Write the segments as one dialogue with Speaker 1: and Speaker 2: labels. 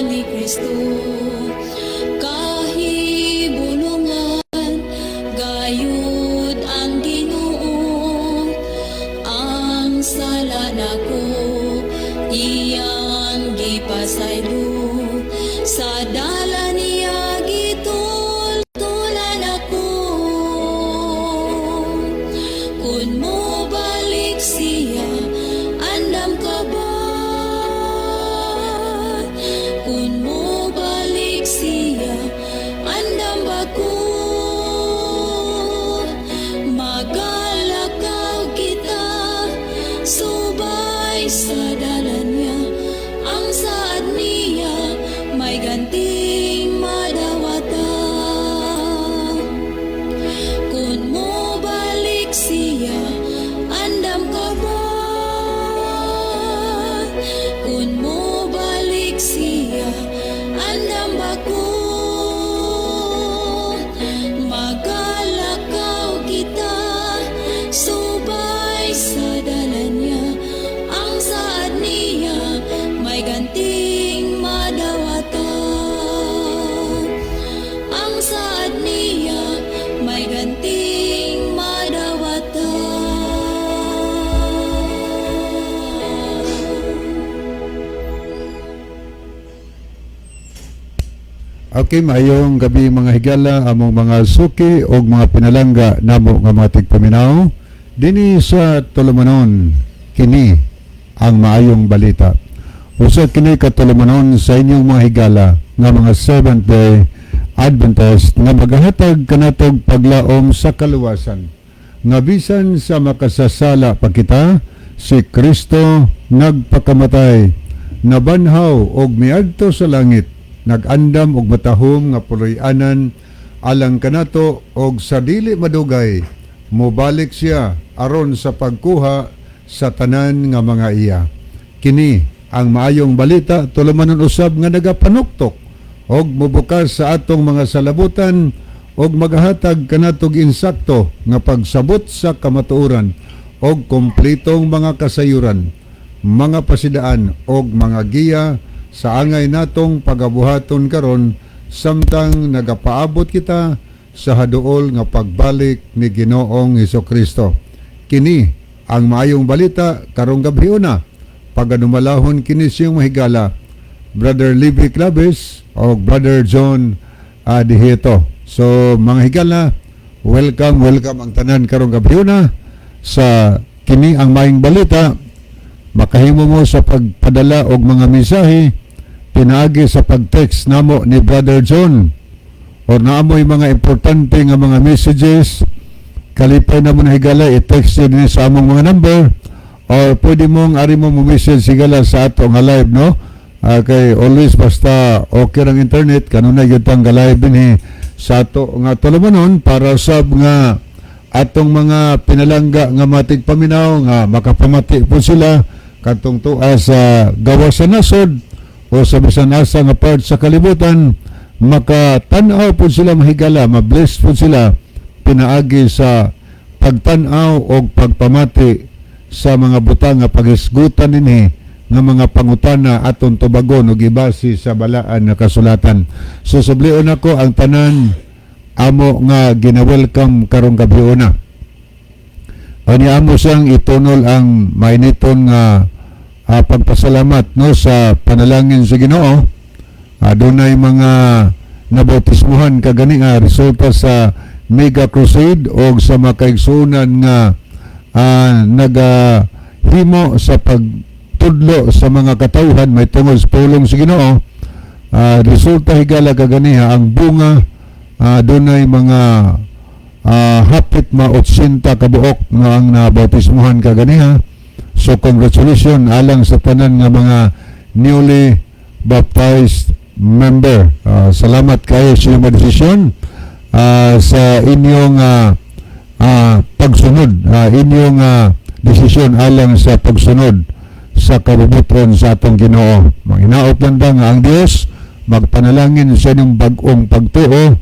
Speaker 1: ni Kristo. Kahibulungan gayud ang Ginoo, ang sala nako iyang gipasaylo, sa dalan niya gitultulan ako. Kun mo balik siya, andam ka ba? Kun mo balik siya, andam ba ko? Magalakaw kita, subay sa dalan niya, ang saad niya may ganting madawata. Kun mo balik siya, andam ka ba? Kun mo balik siya, andam ba ko? Magalakaw kita, subay sa dalan niya, ang saad niya may ganting madawata. Ang saad niya may ganting madawata.
Speaker 2: Okay, maayong gabi mga higala, among mga suki o mga pinalangga namo nga mga tigpaminaw. Dini sa tulumanon, kini ang maayong balita. Usa kini katulumanon sa inyong mga higala nga mga Seventh-day Adventist nga magahatag kanatog paglaom sa kaluwasan. Nga bisan sa makasasala pa kita, si Kristo nagpakamatay, nabanhaw og miadto sa langit, nagandam og matahom nga puloy-anan alang kanato og sa dili madugay mobalik siya aron sa pagkuha sa tanan nga mga iya. Kini ang maayong balita tulumanon usab nga nagapanuktok og mobukas sa atong mga salabutan og maghatag kanatog insakto nga pagsabot sa kamatuoran og kompletong mga kasayuran, mga pasidaan og mga giya sa angay natong pagabuhaton karon samtang nagapaabot kita sa haduol nga pagbalik ni Ginoong Hesukristo. Kini ang maayong balita karong gabhiuna. Pagadumalahon kini siyang mahigala, Brother Libby Claves o Brother John Adihito. So mga higala, welcome ang tanan karong gabhiuna sa kini ang maayong balita. Makahimo mo sa pagpadala og mga mensahe pinaagi sa pag-text namo ni Brother John o naamoy mga importante nga mga messages, kalipay na mo na higala i-text din sa among mga number or pwede mong ari mo message sigala sa ato nga live, no? Kay always basta okay ang internet kanunay gyud tang live din sa ato nga tulumanon para sab nga atong mga pinalangga nga matig paminaw nga makapamati po sila katong tuwa sa gawas sa nasod o sa bisan asa nga part sa kalibutan, makatanaw po sila mahigala, mabless po sila pinaagi sa pagtanaw o pagpamati sa mga butang nga paghisgutan dinhi nga mga pangutana aton tubagon o gibasi sa balaan na kasulatan. So sublion ako ang tanan amo nga gina-welcome karong gabiuna. Ani amo siyang itunol ang mainiton nga pagpasalamat, no, sa panalangin sa Ginoo. Adunay mga nabautismuhan kagani nga resulta sa mega crusade o sa makaigsunan nga nagahimo sa pagtudlo sa mga katawhan may tungod sa pulong sa Ginoo. Resulta higala kagani ang bunga, adunay mga hapit ma 80 kabuok nga ang nabautismuhan kagani. So congratulations alang sa tanan nga mga newly baptized member. Salamat kayo sa inyong desisyon sa inyong pagsunod, inyong desisyon alang sa pagsunod sa kabubutron sa atong Ginoo. Manghinaot lang nga ang Dios magpanalangin sa inyong bag-ong pagtuo,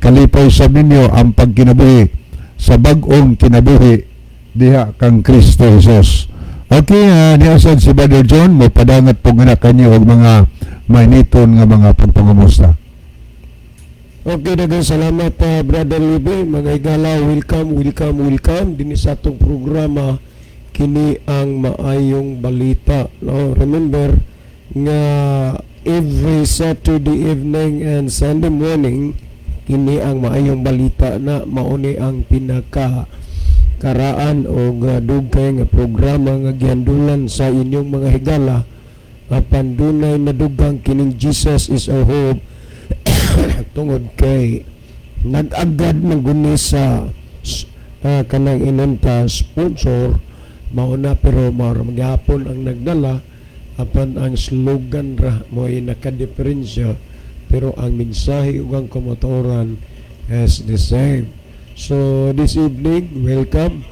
Speaker 2: kalipay sa ninyo ang pagkinabuhi sa bag-ong kinabuhi diha kang Kristo Jesus. Okay, niasad si Brother John, mo padangat po nga kanyo og mga mainiton nga mga pagpangamusta.
Speaker 3: Okay, daghang salamat Brother Libe. Mga higala, welcome din sa atong programa kini ang maayong balita. No, remember nga every Saturday evening and Sunday morning kini ang maayong balita na mauni ang pinaka karaan o dugay nga programa nga gihandulan sa inyong mga higala apan dunay nadugang kining Jesus is our hope tungod kay nag-agad ng guni sa kanang inunta sponsor mauna pero magyapon ang nagdala apan ang slogan ra mo ay nakadiferensya pero ang mensahe ug ang komotoran is the same. So this evening, welcome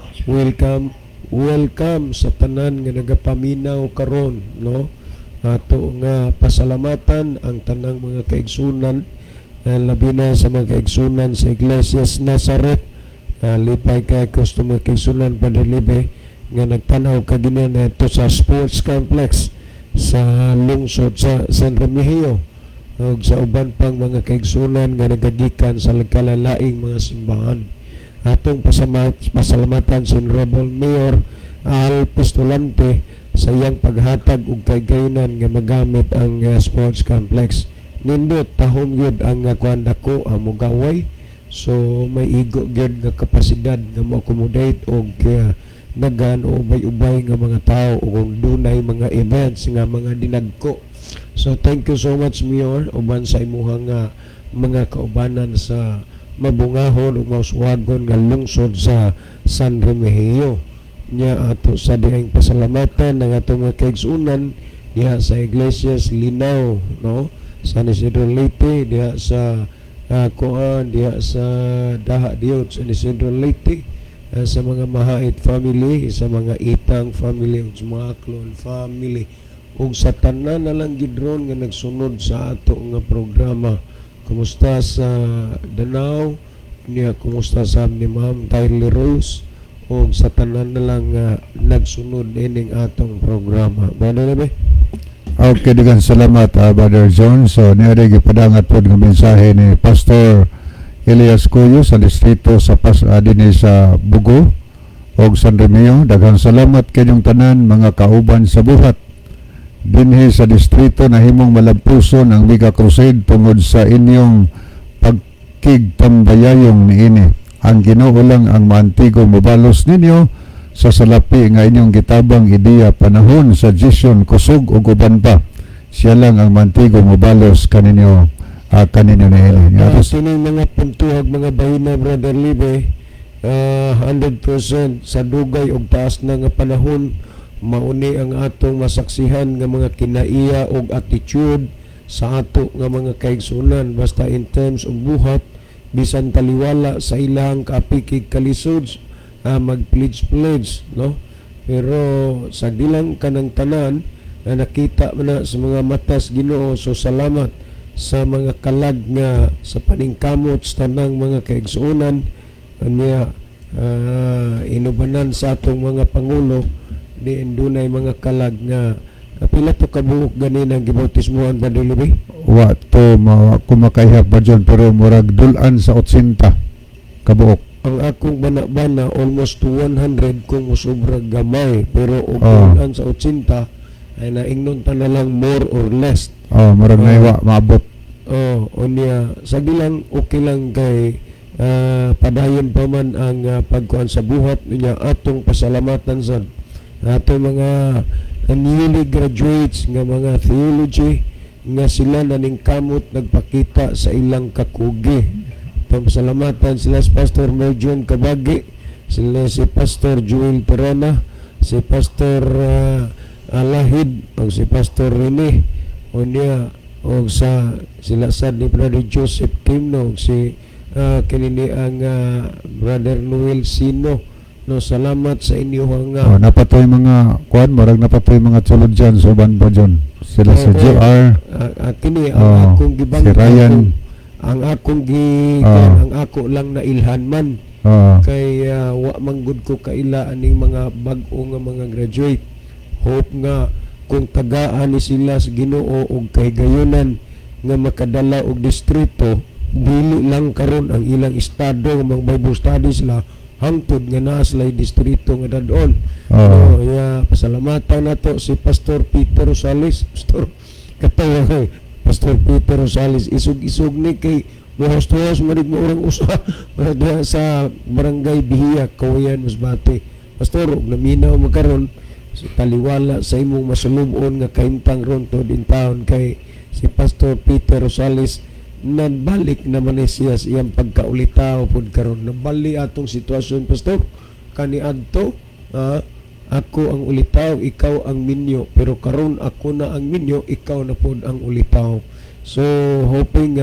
Speaker 3: sa tanan nga nagapaminaw karon, no? Ato nga pasalamatan ang tanang mga kaigsunan, labi na sa mga kaigsunan sa Iglesias Nazareth, lipay kay customer kaigsunan Padalibe nga nagtanaw kagina ito sa sports complex sa lungsod sa San Remigio ug sa uban pang mga kaigsunan nga nagagikan sa kalalaing mga simbahan. Atong pasalamatan si Honorable Mayor Al Postulante sa iyang paghatag og kaygayonan nga magamit ang sports complex. Nindot tahom gyud ang kuan dako amo gaway, so may igo gyud nga kapasidad nga mo-accommodate og dagan o ubay-ubay nga mga tao o kung dunay mga events nga mga dinagko. So thank you so much Mayor uban sa imuhang mga kaubanan sa mabungahon ug mauswagon nga lungsod sa San Remigio. Nya ato sa dihang pasalamatan ng atong mga kaigsunan diha sa Iglesias Linaw, no? San Isidro Leyte diha sa diha sa Daha Diot San Isidro Leyte, sa mga Mahait family, sa mga Itang family ug sa mga Aklon family ug sa tanan na lang gidron nga nagsunod sa ato nga programa. Kumusta sa Danau niya, kumusta sa ni Ma'am Tyler Rose o sa tanan na lang nagsunod ining atong programa. Bano na ba?
Speaker 2: Okay, daghang salamat Brother John. So niya gipadangat pod nga mensahe ni Pastor Elias Cuyo sa distrito sa dinhi sa Bugo og San Remigio. Daghang salamat kayong tanan mga kauban sa buhat dinhi sa distrito na himong malagpuson ang Mega Crusade tungod sa inyong pagkigtambayayong niini. Ang Ginoo lang ang maantigo mobalos ninyo sa salapi nga inyong gitabang ideya panahon sa Jason kusog ug uban pa. Siya lang ang maantigo mobalos kaninyo niini.
Speaker 3: Sining mga puntuhag mga bahina Brother Libe, 100% sa dugay og taas na nga panahon mauni ang atong masaksihan nga mga kinaiya og attitude sa ato nga mga kaigsunan basta in terms og buhat bisan taliwala sa ilang kaapikig kalisod mag-pledge, no? Pero sa dilang kanang tanan na nakita man na sa mga matas Ginoo, so salamat sa mga kalag nga sa paningkamot sa tanang mga kaigsunan niya inubanan sa atong mga pangulo di dunay mga kalag nga pila to kabuok ganin ang gibautismohan ba dilibi?
Speaker 2: Wa to kumakayhap ba dyan pero murag dulan sa 80 kabuok.
Speaker 3: Ang akong bana-bana almost to 100 kung musobra gamay pero dulan sa 80 ay naingnon ta na lang more or less.
Speaker 2: Murag naiwa maabot.
Speaker 3: Unya sa bilang okay lang kay padayon pa man ang pagkuan sa buhat niya atong pasalamatan sa ato mga newly graduates nga mga theology nga sila naningkamot nagpakita sa ilang kakugi. Pasalamatan sila si Pastor Merjon Kabagi, sila si Pastor Joel Perana, si Pastor Alahid o si Pastor Rene o niya o sa sila sad ni Brother Joseph Kimno o si kinini ang Brother Noel Sino. No, salamat sa inyo nga.
Speaker 2: Napatoy mga kuan, marag napatoy mga sulod dyan, suban pa dyan. Sila sa JR.
Speaker 3: Kini ang akong gibang
Speaker 2: si Ryan.
Speaker 3: Ang ako lang na ilhanman. Kay wa manggod ko kaila aning mga bag-o nga mga graduate. Hope nga kung tagaan ni sila sa Ginoo og kahigayonan nga makadala og distrito, dili lang karon ang ilang estado nga mga Bible studies la hangtod nga naa sila distrito nga dadon.
Speaker 2: Oo.
Speaker 3: Pasalamatan nato si Pastor Peter Rosales, Pastor katawa kay Pastor Peter Rosales, isog-isog ni kay buhos-tuhos marig mo orang usa diha sa barangay Bihiya, Kawayan, Masbate. Pastor, og naminaw magkaron sa taliwala sa imong masulubon nga kahimtang ron to din taon kay si Pastor Peter Rosales nabalik naman siya sa iyang pagkaulitaw pod karon. Nabali atong sitwasyon, Pastor, kaniadto ako ang ulitaw, ikaw ang minyo, pero karon ako na ang minyo, ikaw na pod ang ulitaw. So hoping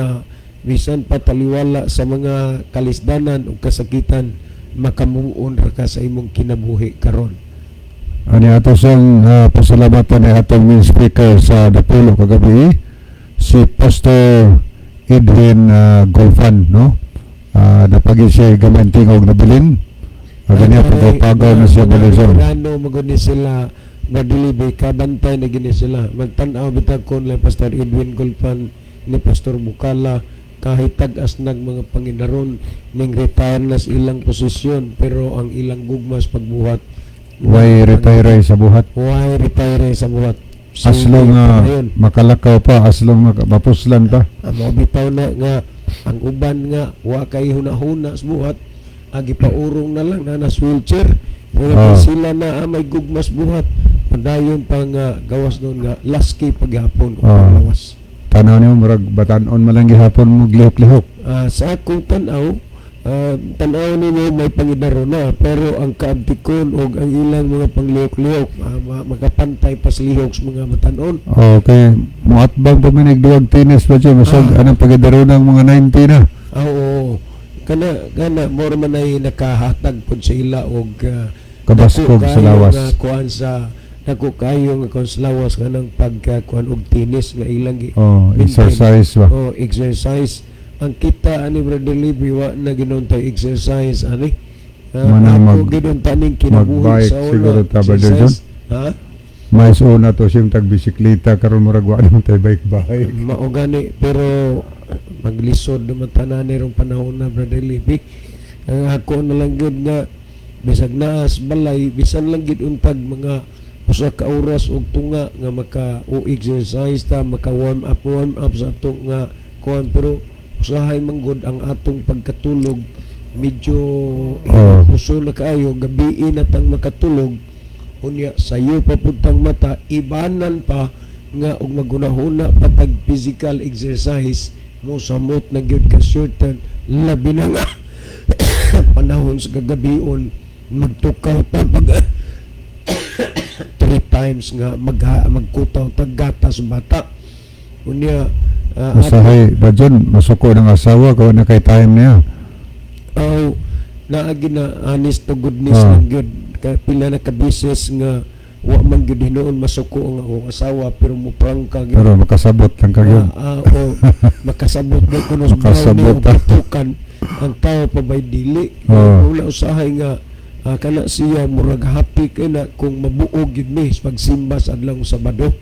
Speaker 3: bisan pataliwala sa mga kalisdanan o kasakitan, makamuon ra ka sa imong kinabuhi karon.
Speaker 2: Ani ato siyang pasalamatan ni atong main speaker sa Dapulo kagabi, si Pastor Edwin Golfan, no? Napagi siya gamay tingog na bilin. Ganyan, pagaw na siya Balizon.
Speaker 3: Ano maguni sila madilibi, kabantay na gini sila. Magtanaw bitag kon lang Pastor Edwin Golfan ni Pastor Bukala, kahit tag-as nag mga Panginoon ning retire na sa ilang posisyon, pero ang ilang gugmas pagbuhat
Speaker 2: Why retire sa buhat?
Speaker 3: Why retire sa buhat?
Speaker 2: Aslong makalakaw pa, aslong mapuslan pa.
Speaker 3: Mabitaw na nga ang uban nga wa kay hunahuna sa buhat, agi paurong na lang na wheelchair. Pero sila na may gugmas buhat, padayon pa nga gawas doon nga laski paghapon o paglawas.
Speaker 2: Tanaw niyo, marag batanon malang gihapon mo glihok-lihok.
Speaker 3: Sa akong tanaw, tanaw nimo may Panginoon na, pero ang kaabtikon o ang ilang mga panglihok-lihok, makapantay pas lihok sa mga matanon.
Speaker 2: Okay, muatbang paminig duwag tinis pa siya, masag anong pagidaro ng mga 90 na.
Speaker 3: Oo, kana more man ay nakahatag po sa ila og
Speaker 2: Kabaskog sa lawas.
Speaker 3: Kuan sa dako kayo nga kuan sa lawas kanang pagkuan og tinis nga ilang
Speaker 2: exercise ba?
Speaker 3: Exercise. Ang kita ani Brother Libby wa na ginuntay exercise ani.
Speaker 2: Manang
Speaker 3: ako ginuntaning kinabuhi
Speaker 2: magbike
Speaker 3: sa
Speaker 2: siguro
Speaker 3: ulo.
Speaker 2: ta Brother John.
Speaker 3: Ha?
Speaker 2: Mais una to siyang tagbisikleta karon murag wa nang tay bike.
Speaker 3: Mao gani, pero maglisod naman tanan nirong panahon na Brother Libby. Ang ako na lang gyud nga bisag naas balay, bisan lang gid untag mga usa ka oras og tunga nga maka-exercise ta, maka-warm up sa atong nga kuan, pero usahay manggod ang atong pagkatulog medyo uso na kaayo, gabi na tang makatulog, unya sayo papuntang mata, ibanan pa nga og magunahuna patag physical exercise mo samot na gyud ka certain labi na nga panahon sa kagabion magtukaw ta pag 3 times nga magkutaw tag gatas bata unya
Speaker 2: usahay ba John, masuko ng asawa kung na kay time niya.
Speaker 3: Naagi na honest to goodness lang gyud, kay pila na ka beses nga wa man gyud hinoon masuko ang akong asawa, pero muprangka gyud.
Speaker 2: Pero makasabot lang kayo.
Speaker 3: Makasabot na kuno sa
Speaker 2: Makasabot
Speaker 3: tukan ang tao pa bay dili. Wala usahay nga kana siya murag happy kay na kung mabuog gyud mi pagsimba sa adlaw Sabado,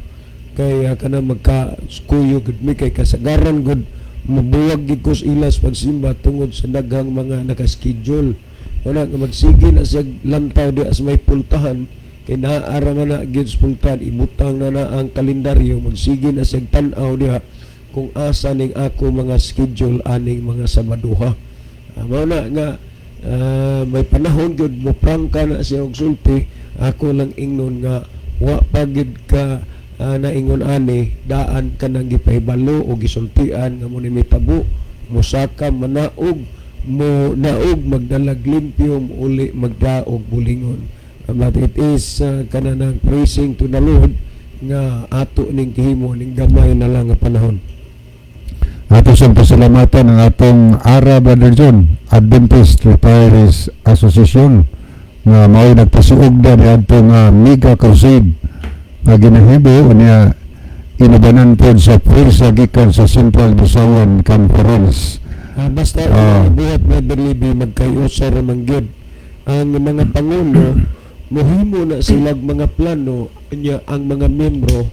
Speaker 3: kay kana magka-skuyo gud mi kay kasagaran gud mabuwag gid ko sa ilas pagsimba tungod sa daghang mga naka-schedule. Wala nga magsige na siya lantaw di as may pultahan, kay naara man na gid sa pultahan, ibutang na ang kalendaryo, magsige na siya tan-aw diha kung asa ning ako mga schedule aning mga Sabaduha. Mao na nga may panahon gud mo prangka na siya og sulti, ako lang ingnon nga wa pa gid ka naingon ani daan ka nang gipahibalo o gisultian nga mo ni mitabo musaka manaog mo naog magdalag limpyo uli magdaog bulingon. But it is kananang praising to the Lord nga ato ning gihimo ning gamay na lang nga panahon.
Speaker 2: Ato siyang pasalamatan ang atong ARA Brother John, Adventist Retirees Association, nga mao'y nagpasiug na ni atong mega crusade nga ginahibo niya inabanan po sa pwersa gikan sa Central Busawan Conference. Basta
Speaker 3: buhat na Berlibi magkayusa ramang gyud ang mga pangulo mohimo na silang mga plano nya ang mga membro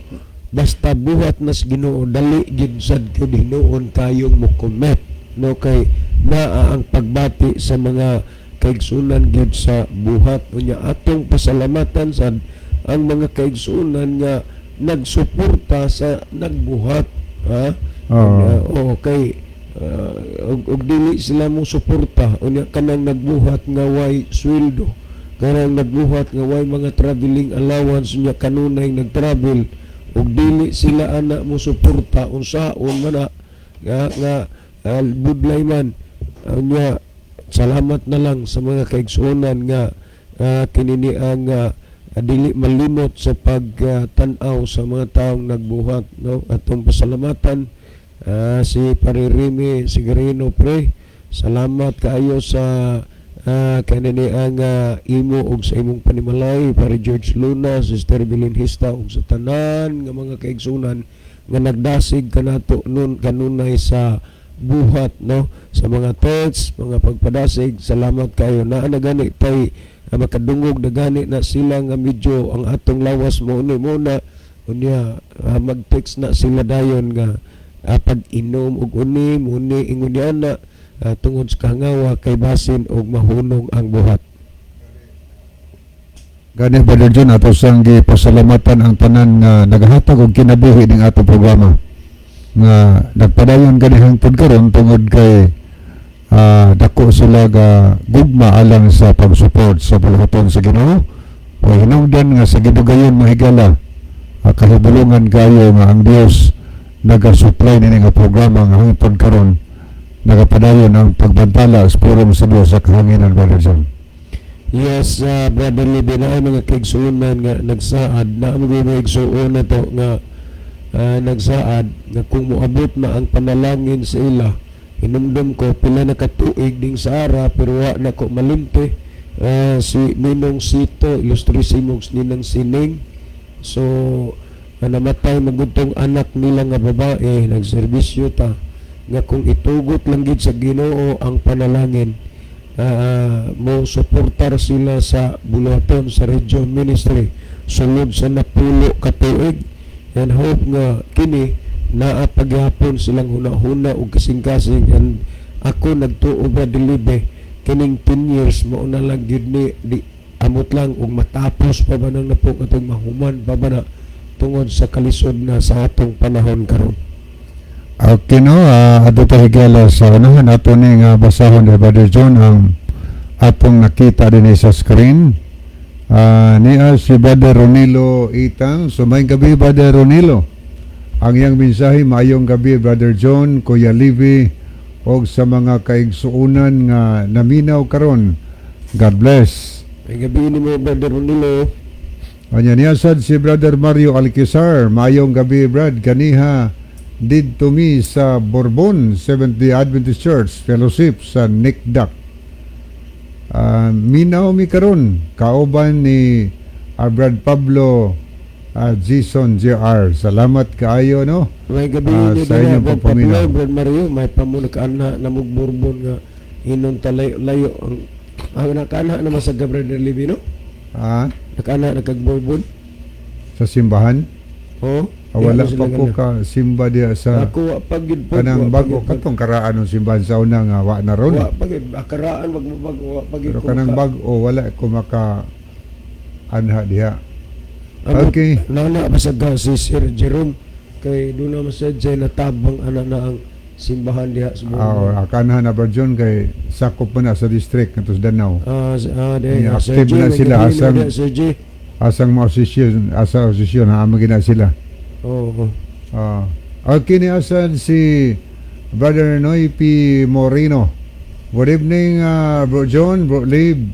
Speaker 3: basta buhat nas Ginoo dali gid sad ko Ginoon kayong mo commit no kay naa ang pagbati sa mga kaigsunan gid sa buhat unya atong pasalamatan sad ang mga kaigsunan nga nagsuporta sa nagbuhat ha okay og dili sila mo suporta unya kanang nagbuhat nga way sweldo kanang nagbuhat nga way mga traveling allowance unya kanunay nagtravel ug dili sila ana mo suporta unsaon man nga budlay man unya salamat na lang sa mga kaigsunan nga kinini ang dili malimot sa pagtan-aw sa mga taong nagbuhat no atong pasalamatan si Paririmi Sigarino pre salamat kaayo sa kanini ang imo og sa imong panimalay para George Luna, Sister Bilin Hista ug sa tanan nga mga kaigsunan nga nagdasig kanato nun kanunay sa buhat no sa mga text, mga pagpadasig salamat kayo na gani tay makadungog na gani na sila nga medyo ang atong lawas mo ni muna unya mag-text na sila dayon nga pag-inom og uni muni ingon ana tungod sa kangawa kay basin og mahunong ang buhat.
Speaker 2: Gani Brother John ato sang gipasalamatan ang tanan nga nagahatag og kinabuhi ning atong programa nga nagpadayon gani hangtod karon tungod kay dako sila ga gugma alang sa pag-support sa puluhaton sa Ginoo. O hinungdan nga sa gidugayon mahigala kahibulungan kayo nga ang Dios naga-supply nini nga programa nga hangtod karon nagapadayon ang pagbantala sa purong sa Dios sa kahanginan Brother John.
Speaker 3: Yes, Brother Libby na mga kaigsuonan nga nagsaad na ang mga kaigsuon na to nga nagsaad nga kung moabot na ang panalangin sa ila hinumdum ko pila na katuig ding sa ara pero wa na ko malimte si Ninong Sito Ilustrisimogs Ninang Sining so namatay magudtong anak nila nga babae nagserbisyo ta nga kung itugot lang gid sa Ginoo ang panalangin mo suportar sila sa buluhaton sa region ministry sulod sa napulo ka tuig and hope nga kini naa paghapon silang huna-huna ug kasing-kasing and ako nagtuo ba dilibe kining 10 years mo na lang gid ni di amot lang ug matapos pa ba nang napo katong mahuman pa ba na tungod sa kalisod na sa atong panahon karon.
Speaker 2: Okay no, ato ta higala sa unahan ato ni nga basahon ni Brother John ang atong nakita din sa screen. Niya si Brother Ronilo Itang. So may gabi Brother Ronilo. Ang iyang mensahe maayong gabi Brother John, Kuya Livy og sa mga kaigsuunan nga naminaw karon. God bless.
Speaker 3: May gabi ni mo Brother Ronilo.
Speaker 2: Anya niya sad si Brother Mario Alquizar. Maayong gabi Brad kaniha did to me sa Bourbon Seventh-day Adventist Church Fellowship sa Nikdak. Minaw mi karon kauban ni Brad Pablo Jason JR. Salamat kaayo no.
Speaker 3: May gabi ni
Speaker 2: sa inyong pagpaminaw.
Speaker 3: Brad Mario may pamuno ka ana namug Bourbon nga inon layo ang nakana naman sa Brother Libby no. Nakana nagkag Bourbon
Speaker 2: Sa simbahan. Wala pa ko ka simba diya sa
Speaker 3: ako pagid po
Speaker 2: kanang bago katong karaan ng simbahan sa una nga wa na ron.
Speaker 3: Wa pagid karaan magbago pagid
Speaker 2: pero kanang bago wala ko maka anha diha. Okay.
Speaker 3: Nana basag si Sir Jerome kay doon na masadya natabang ana na ang simbahan diha sa Bourbon.
Speaker 2: Akanha na Barjon kay sakop man na sa district ngadto sa Danau. Active na sila asang mga asosasyon na amagina sila. Okay ni asan si Brother Noy P. Moreno. Good evening Bro John, Bro Lib.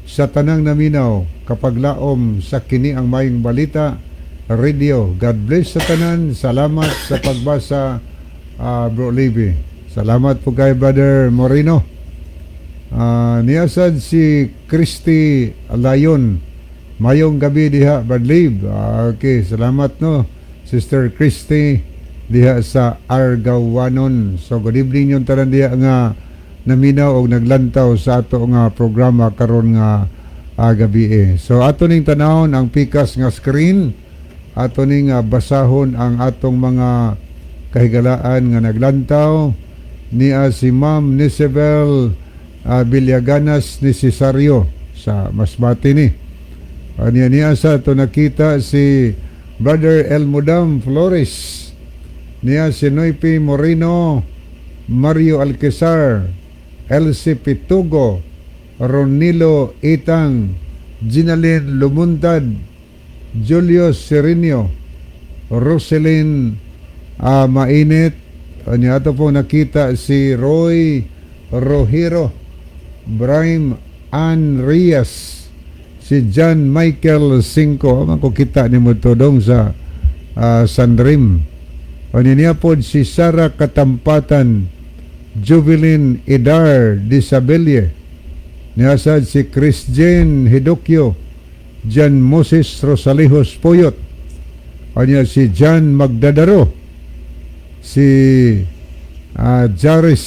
Speaker 2: Sa tanang naminaw kapag laom sa kini ang mayong balita radio. God bless sa tanan. Salamat sa pagbasa Bro Libby. Salamat po kay Brother Moreno. Niasad si Christy Layon. Mayong gabi diha Brad Lib. Okay, salamat no Sister Christy diha sa Argawanon. So good evening yung tanan diha nga naminaw og naglantaw sa ato nga programa karon nga gabi. So ato ning tanawon ang pikas nga screen, ato ning basahon ang atong mga kahigalaan nga naglantaw niya si Ma'am Nisabel Villaganas ni Cesario sa Masbate ni. Niya sa ito nakita si Brother Elmudam Flores, niya si Noipi Moreno, Mario Alquezar, Elsie Pitugo, Ronilo Itang, Ginalyn Lumuntad, Julius Serenio, Roselyn Mainit. Niya ito po nakita si Roy Rohiro, Brime Ann Rias, si John Michael Cinco, man ko kita ni mo tudong sa Sandrim. O niya po si Sara Katampatan, Jubilin Idar Disabilie, niya sad si Chris Jane Hidokyo, John Moses Rosalihos Puyot, o niya si John Magdadaro, si Jaris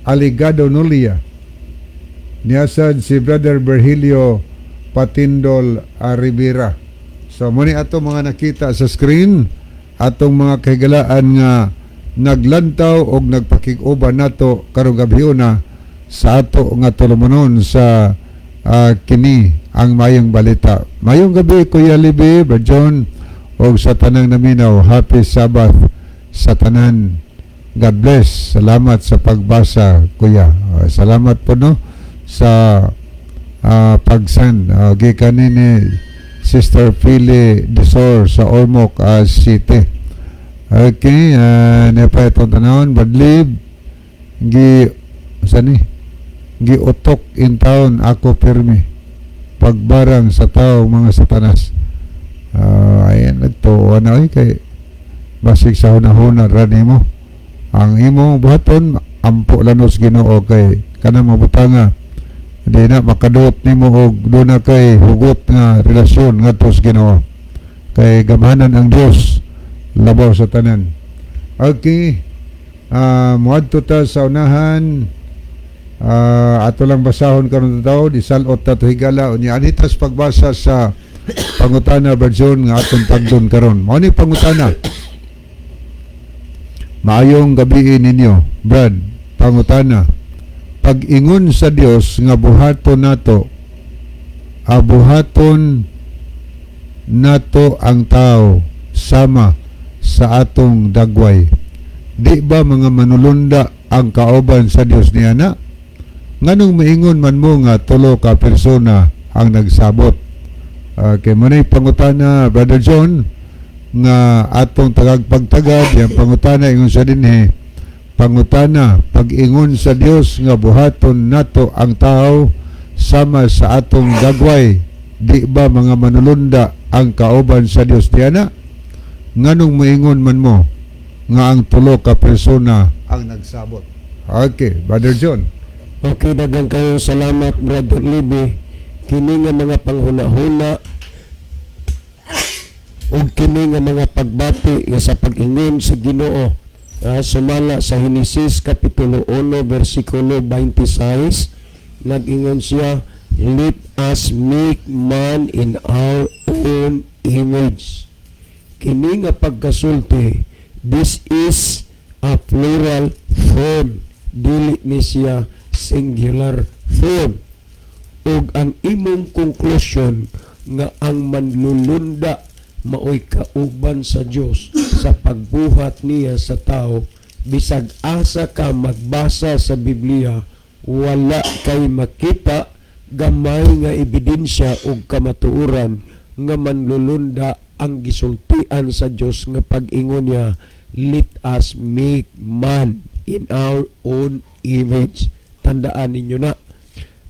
Speaker 2: Aligado Nulia, niya sad si Brother Virgilio Patindol Rivera. So muni ato mga nakita sa screen, atong mga kahigalaan nga naglantaw og nagpakig-uban nato karong gabi na sa ato nga tulumanon sa kini ang mayong balita. Mayong gabi Kuya Libby, Brother John, og sa tanang naminaw, happy Sabbath sa tanan. God bless. Salamat sa pagbasa, Kuya. Salamat po no sa pagsan gikan ni Sister Philly Desor sa Ormoc City. Okay, nepa itong tanawon badlib gi utok in town ako pirmi pagbarang sa tao mga satanas. Ayan nagtuwa na kay basig sa hunahuna rani mo ang imong buhaton ampo lanos Ginoo kay kanang mabutanga di na makadot nimo og do na kay hugot nga relasyon ngadto sa Ginoo kay gamhanan ang Dios labaw sa tanan. Okay, muadto ta sa unahan, ato lang basahon karon tawo di salot ta to higala unya anitas pagbasa sa pangutana version nga atong tagdon karon. Mao ni pangutana. Maayong gabi ninyo, Brad. Pangutana, pag-ingon sa Dios nga buhaton nato ang tao sama sa atong dagway. Di ba mga manulunda ang kauban sa Dios niya na? Nganong maingon man mo nga tulo ka persona ang nagsabot? Kay manay pangutana, Brother John, nga atong tagagpagtagad yang pangutana ingon sa dinhi, pangutana pag-ingon sa Dios nga buhaton nato ang tao sama sa atong dagway, di ba mga manulunda ang kauban sa Dios diana? Nganong maingon man mo nga ang tulo ka persona ang nagsabot? Okay, Brother John.
Speaker 3: Okay, daghang kayo salamat Brother Libby. Kini nga mga panghuna-huna o kini nga mga pagbati sa pag-ingon sa Ginoo sumala sa Henesis Kapitulo 1 versikulo 26, nag-ingon siya, let us make man in our own image. Kini nga pagkasulti, this is a plural form, dili ni siya singular form. Og ang imong conclusion nga ang manlulunda maoy kauban sa Dios sa pagbuhat niya sa tao, bisag asa ka magbasa sa Biblia, wala kay makita gamay nga ebidensya og kamatuoran nga manlulunda ang gisultian sa Dios nga pag-ingon niya, let us make man in our own image. Tandaan ninyo na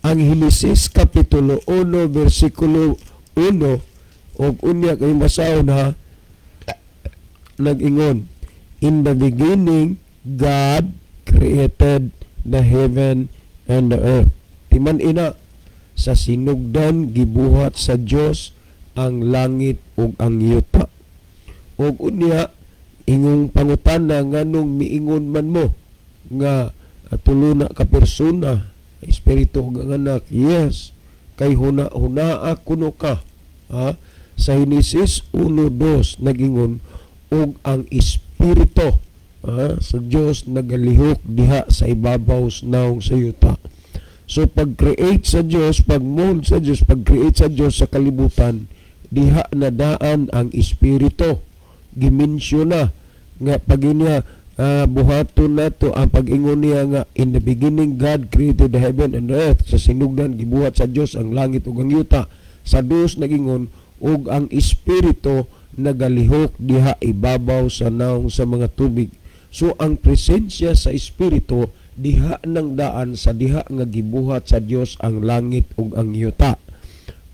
Speaker 3: ang Henesis Kapitulo 1 versikulo 1 og unya kay basaw na nag-ingon, in the beginning God created the heaven and the earth. Timan ina sa sinugdan gibuhat sa Dios ang langit ug ang yuta. Og unya ingong pangutana nganong miingon man mo nga tulo na ka persona, espiritu ug ang anak. Yes, kay hunaa kuno ka. Sa Henesis 1:2 nagingon og ang espiritu sa Dios nagalihok diha sa ibabaw naong sa yuta. So pag-create sa Dios, pag-mold sa Dios, pag-create sa Dios sa kalibutan, diha na daan ang espiritu. Gimensyon na nga pag niya buhaton nato ang pag-ingon niya nga in the beginning God created the heaven and earth. Sa sinugdan gibuhat sa Dios ang langit ug ang yuta. Sa Dios nagingon ug ang espiritu nagalihok diha ibabaw sa naong sa mga tubig. So ang presensya sa espiritu diha nang daan sa diha nga gibuhat sa Dios ang langit ug ang yuta.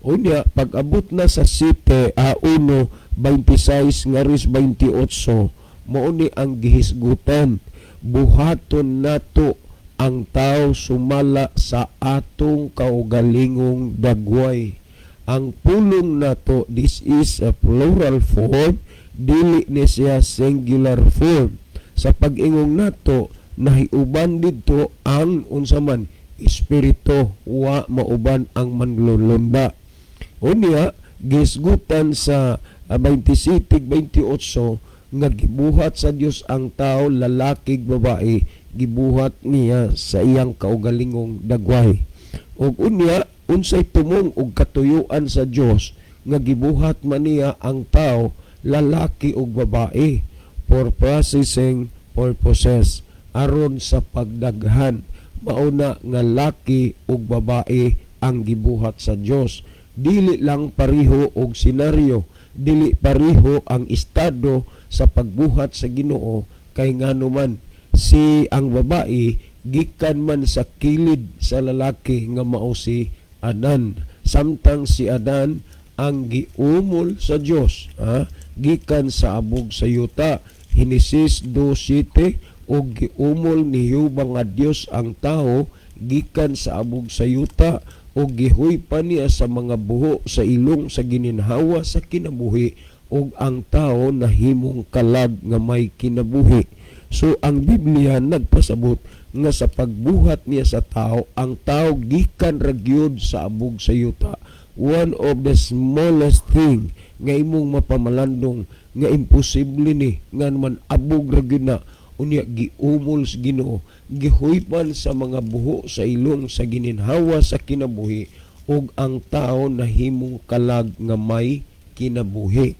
Speaker 3: Unya pag-abot na sa 1:26 ngaris 28 mao ni ang gihisgutan, buhaton nato ang tao sumala sa atong kaugalingong dagway. Ang pulong nato, this is a plural form, dili ni siya singular form. Sa pag-ingong nato nahiuban dito ang unsaman espiritu, wa mauban ang manlulunda. Unya gisgutan sa 27-28 nga gibuhat sa Dios ang tao, lalaki babae, gibuhat niya sa iyang kaugalingong dagway. Ug unya unsay tumong og katuyuan sa Dios nga gibuhat man niya ang tao, lalaki ug babae, for processing purposes, aron sa pagdaghan. Mauna nga laki ug babae ang gibuhat sa Dios. Dili lang pareho og senaryo, dili pareho ang estado sa pagbuhat sa Ginoo, kay nganuman si ang babae gikan man sa kilid sa lalaki nga mao si Adan, samtang si Adan ang giumol sa Dios, gikan sa abog sa yuta. Henesis 2:7, og giumol ni Jehova nga Dios ang tao gikan sa abog sa yuta, og gihuy pa niya sa mga buho sa ilong sa gininhawa sa kinabuhi, og ang tao nahimong kalag nga may kinabuhi. So ang Biblia nagpasabot nga sa pagbuhat niya sa tao, ang tao gikan ra gyud sa abog sa yuta. One of the smallest thing nga imong mapamalandong nga imposible ni nga naman abog ra gyud na, unya giumol sa Ginoo, gihuypan sa mga buho sa ilong sa gininhawa sa kinabuhi, ug ang tao nahimong kalag nga may kinabuhi.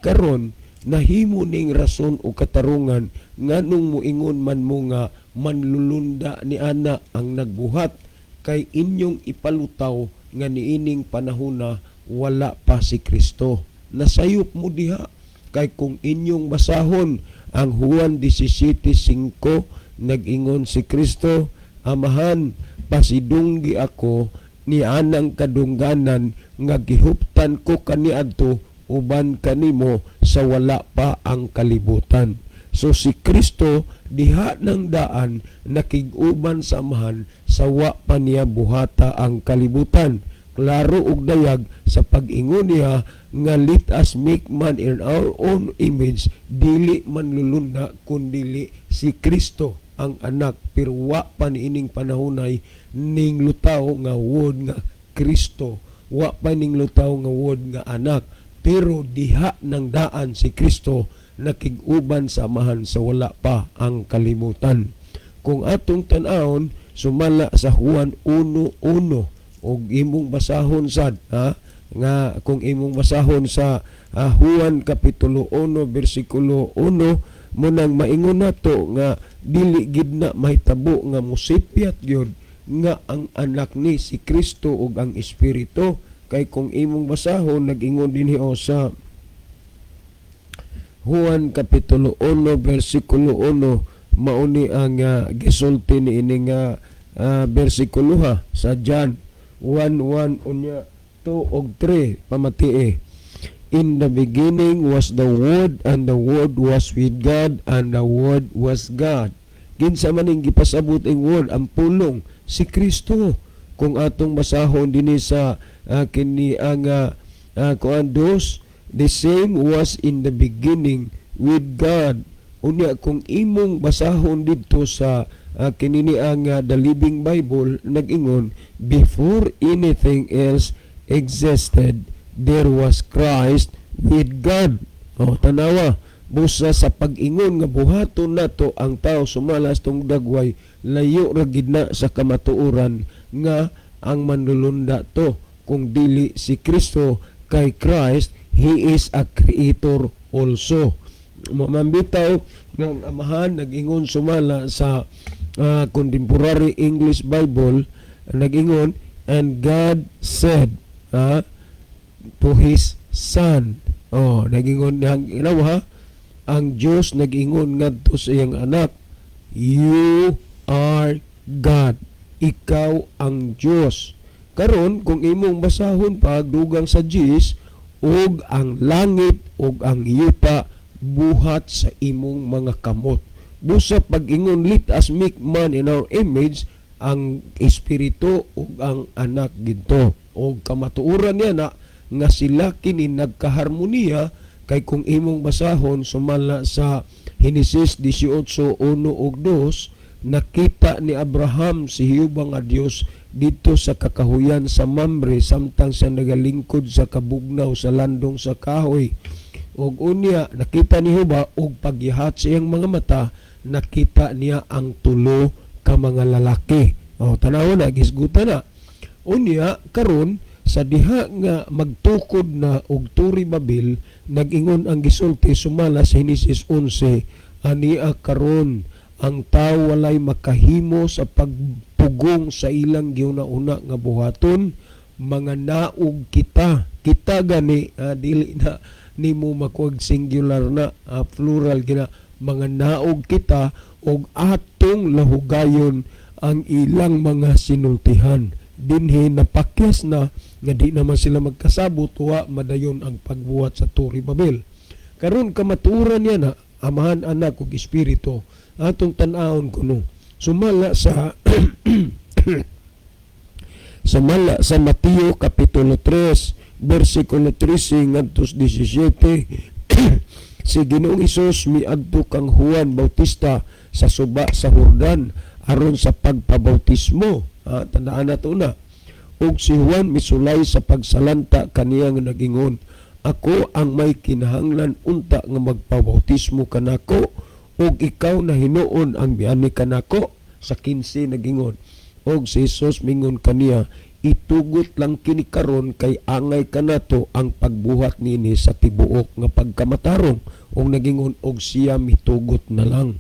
Speaker 3: Karon nahimo ning rason o katarungan nganong moingon man mo nga manlulunda ni ana ang nagbuhat, kay inyong ipalutaw nga niining panahona wala pa si Kristo. Nasayop mo diha, kay kung inyong basahon ang Juan 17:5, nag-ingon si Kristo, Amahan, pasidunggi ako ni anang kadungganan nga gihuptan ko kaniadto uban kanimo sa wala pa ang kalibutan. So si Kristo diha ng daan nakig-uban sa amahan sa wa pa niya buhata ang kalibutan. Klaro og dayag sa pag-ingon niya nga let us make man in our own image, dili manlulunda kundi si Kristo ang anak, pero wa pa niining panahonay ning lutaw nga word nga Kristo, wa pa ning lutaw nga word nga anak, pero diha ng daan si Kristo nakig-uban sa amahan sa wala pa ang kalimutan. Kung atong tan-awon sumala sa Juan 1:1 og imong basahon sad nga kung imong basahon sa Juan kapitulo 1 bersikulo 1, munang maingon nato nga dili gid na mahitabo nga musipyat gyud nga ang anak ni si Kristo ug ang Espiritu. Kay kung imong basahon nag-ingon dinhi sa Juan kapitulo 1 bersikulo 1, mauni ang gisulti ni ini nga bersikulo sa John 1:1 unya 2 og 3 pamatii. In the beginning was the Word, and the Word was with God, and the Word was God. Kinsa man ning gipasabot ang Word, ang pulong si Kristo. Kung atong basahon dinhi sa kini ang kuan dos, the same was in the beginning with God, Unya kung imong basahon dito sa kinini ang The Living Bible, nag-ingon, before anything else existed, there was Christ with God. Tanawa, busa sa pag-ingon nga buhaton nato ang tao sumalas tong dagway, layo ra gid na sa kamatuoran nga ang manlulunda to kung dili si Kristo. Kay Christ, He is a creator also. Mamambitaw ng amahan nag-ingon sumala sa Contemporary English Bible, nag-ingon, and God said to His Son. Nag-ingon ang Diyos nag-ingon ngadto sa iyang anak, you are God. Ikaw ang Diyos. Karon kung imong basahon pagdugang sa Diyos, og ang langit og ang yuta buhat sa imong mga kamot. Busa pag-ingon, let us make man in our image, ang espiritu og ang anak ginto. Og kamatuoran niya na nga sila kini nagkaharmonia. Kay kung imong basahon sumala sa Genesis 18:1 ug 2, nakita ni Abraham si Hiyuba nga Dios dito sa kakahuyan sa Mamre samtang siya nagalingkod sa kabugnaw sa landong sa kahoy. Og unya nakita ni Hiyuba og paggihat sa iyang mga mata, nakita niya ang tulo ka mga lalaki. Tanaw na gisgutan na. Unya karon sa diha nga magtukod na og turi Babel, nag-ingon ang gisulti sumala sa Genesis 11, ania karon ang tao walay makahimo sa pagpugong sa ilang giuna-una nga buhaton, mga naog kita gani, dili na nimo makuag singular na, plural gina, mga naog kita og atong lahugayon ang ilang mga sinultihan. Dinhi napakyas na nga di naman sila magkasabot, wa madayon ang pagbuhat sa turi Babel. Karon kamaturan niya na amahan, anak ug espiritu, atong tan-awon kuno sumala sa sumala sa Mateo kapitulo 3 bersikulo 13 ngadto 17. Si Ginoong Hesus miadto kang Juan Bautista sa suba sa Jordan aron sa pagpabautismo. Tandaan nato na. Ug si Juan misulay sa pagsalanta kaniya nga nag-ingon, ako ang may kinahanglan unta nga magpabautismo kanako, og ikaw na hinuon ang biani kanako. Sa 15 nag-ingon, og si Jesus mingon kaniya, itugot lang kini karon kay angay kanato ang pagbuhat nini sa tibuok nga pagkamatarong. Og nag-ingon, og siya mitugot na lang.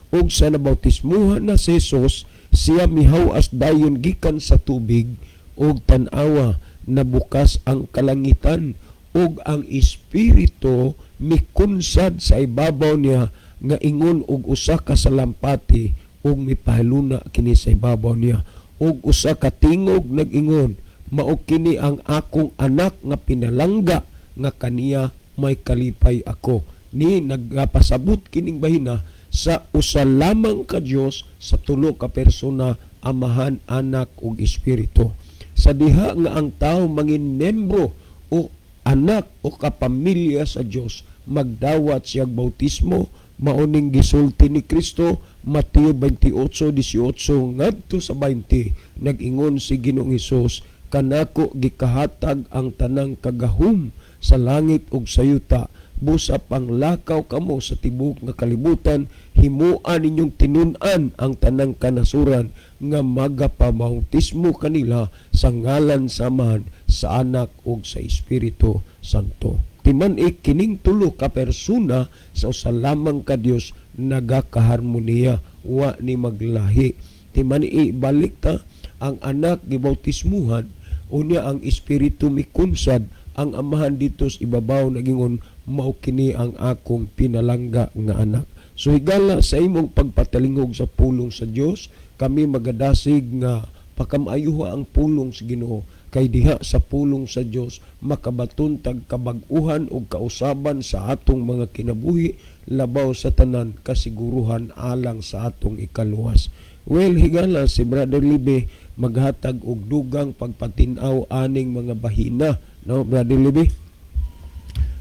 Speaker 3: Og sa nabautismuhan na si Jesus, siya mihawas dayon gikan sa tubig, og tan-awa nabukas ang kalangitan, og ang espiritu mikunsad sa ibabaw niya nga ingon og usa ka salampati, og mipahaluna kini sa ibabaw niya. Og usa ka tingog nag-ingon, mao kini ang akong anak nga pinalangga, nga kaniya may kalipay ako. Ni nagpasabot kining bahina sa usa lamang ka Dios sa tulo ka persona, amahan, anak ug espiritu. Sa diha nga ang tawo mangin membro o anak o kapamilya sa Dios, magdawat siyang bautismo, mauning gisulti ni Kristo, Mateo 28:18 ngadto sa 20, nag-ingon si Ginoong Hesus, kanako gikahatag ang tanang kagahom sa langit ug sa yuta, busa panglakaw kamo sa tibok nga kalibutan, himuan ninyong tinun-an ang tanang kanasuran nga magapabautismo kanila sa ngalan samahan sa anak ug sa Espiritu Santo. Timan kining tulo ka persona sa usa lamang ka Dios nagakaharmonia, wa ni maglahi. Timan balik ta ang anak gibautismuhan, unya ang espiritu mikunsad, ang amahan dito sa ibabaw nagingon, mao kini ang akong pinalangga nga anak. So higala sa imong pagpatalingog sa pulong sa Dios, kami magadasig nga pakamayuha ang pulong sa Ginoo, kay diha sa pulong sa Dios makabaton tag kabag-uhan ug kausaban sa atong mga kinabuhi, labaw sa tanan kasiguruhan alang sa atong ikaluwas. Well, higala si Brother Libby maghatag og dugang pagpatin-aw aning mga bahina, no Brother Libby?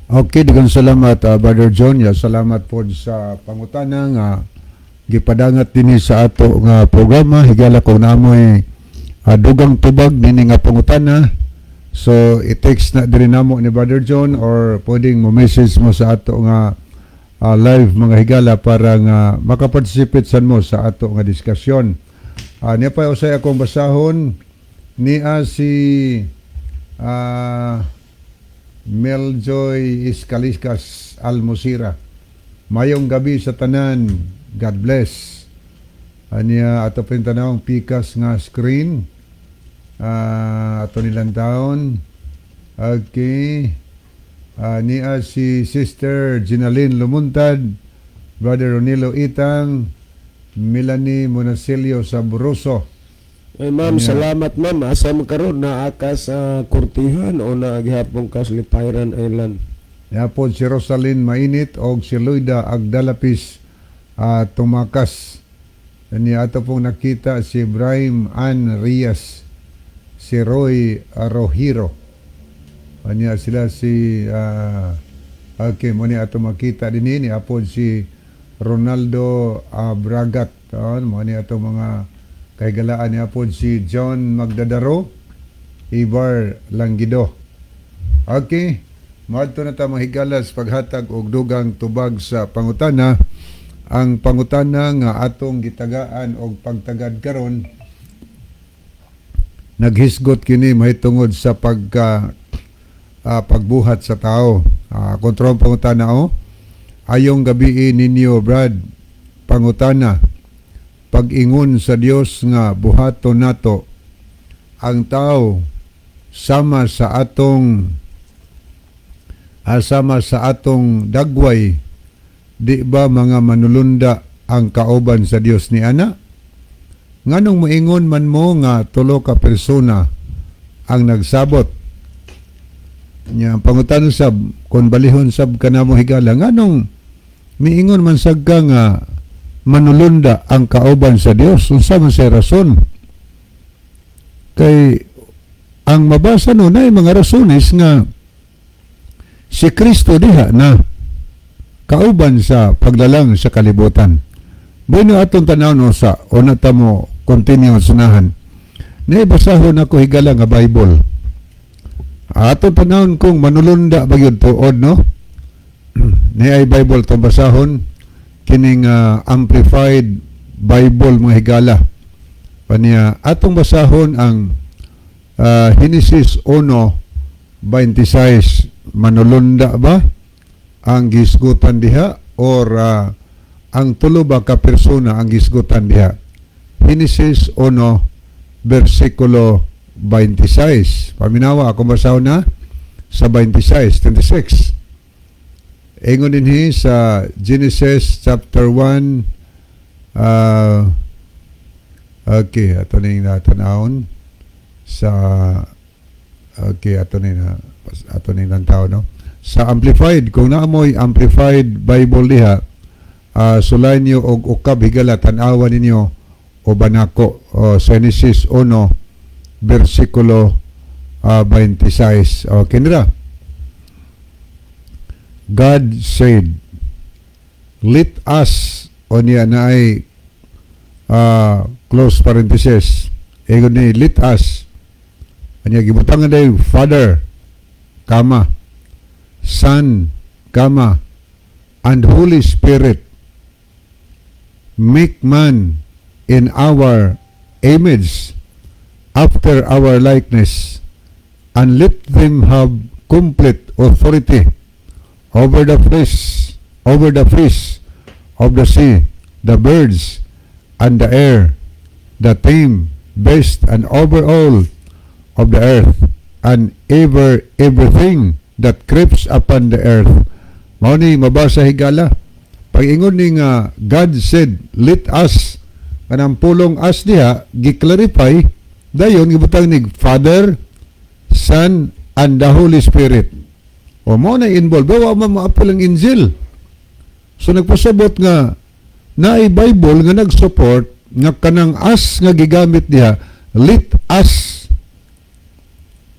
Speaker 2: Okay, daghang salamat Brother John. Ya, salamat po sa pangutana nga gipadangat dinhi sa ato nga programa. Higala ko namoy dugang tubag dinhi nga pangutana. So i-text na diri namo ni Brother John or pwedeng mo message mo sa ato nga live mga higala para nga makaparticipate san mo sa ato nga diskusyon. Niya pa usay akong basahon niya si Meljoy Iscaliscas Almosira. Mayong gabi sa tanan. God bless. Aniya ato pintanawang pikas nga screen. Ato nilang taon. Okay. Niya si Sister Ginaline Lumuntad, Brother Ronilo Itang, Melanie Monasilio Sabroso.
Speaker 3: Ay ma'am,
Speaker 2: Yeah.
Speaker 3: salamat ma'am. Asa mo karon na aka sa Kurtihan o na gihapon ka sa Liparan Island?
Speaker 2: Yapon si Rosalyn Mainit o si Luida Agdalapis tumakas. Niya ato pong nakita si Ibrahim Ann Rias, si Roy Rohiro. Niya sila si okay, mo niya ato makita din ni apon si Ronaldo Bragat. Mo niya ato mga kaigalaan niya po si John Magdadaro, Ibar Langido. Okay, maadto na ta mahigalas paghatag og dugang tubag sa pangutana. Ang pangutana nga atong gitagaan og pagtagad karon naghisgot kini mahitungod sa pagbuhat sa tao. Kontrol pangutana ayong gabi ninyo Brad. Pangutana, pag-ingon sa Dios nga buhaton nato ang tao sama sa atong dagway, di ba mga manulunda ang kauban sa Dios ni ana? Nganong moingon man mo nga tulo ka persona ang nagsabot? Nya pangutan sab kon balihon sab kanamo higala, nganong miingon man sagka nga manulunda ang kauban sa Dios? Unsa man say rason? Kay ang mabasa no na mga rasones nga si Kristo diha na kauban sa paglalang sa kalibutan. Bueno atong tanaw sa una ta mo continue sunahan. Naibasahon ako higala nga Bible. Atong tanawon kung manulunda ba yun tuod no? Ni ay Bible tong basahon kining Amplified Bible mga higala. Paniya atong basahon ang Genesis 1:26, manulunda ba ang gisgutan diha or ang tulo ba ka persona ang gisgutan diha? Genesis 1:26. Paminawa ako basahon na sa 26. Ingon dinhi sa Genesis chapter 1 okay, ato ning natanawon sa ato ning lantaw no sa Amplified. Kung naamoy Amplified Bible diha, sulay niyo og ukab higala tan-awan ninyo o banako Genesis 1:26. Okay nira. God said, let us, o niya na ay close parenthesis, egon ni let us, niya gibutangan day Father, kama, Son, kama, and Holy Spirit, make man in our image, after our likeness, and let them have complete authority over the fish of the sea, the birds, and the air, the tame beast, and over all of the earth, and everything that creeps upon the earth. Mao ni mabasa higala. Pag-ingon ni nga God said, let us, kanang pulong us diha, gi-clarify, dayon gibutang ni Father, Son, and the Holy Spirit. O mo na involved, bawa maapil ang Injil. So nagpasabot nga naay Bible nga nag-support nga kanang as nga gigamit diha, let us.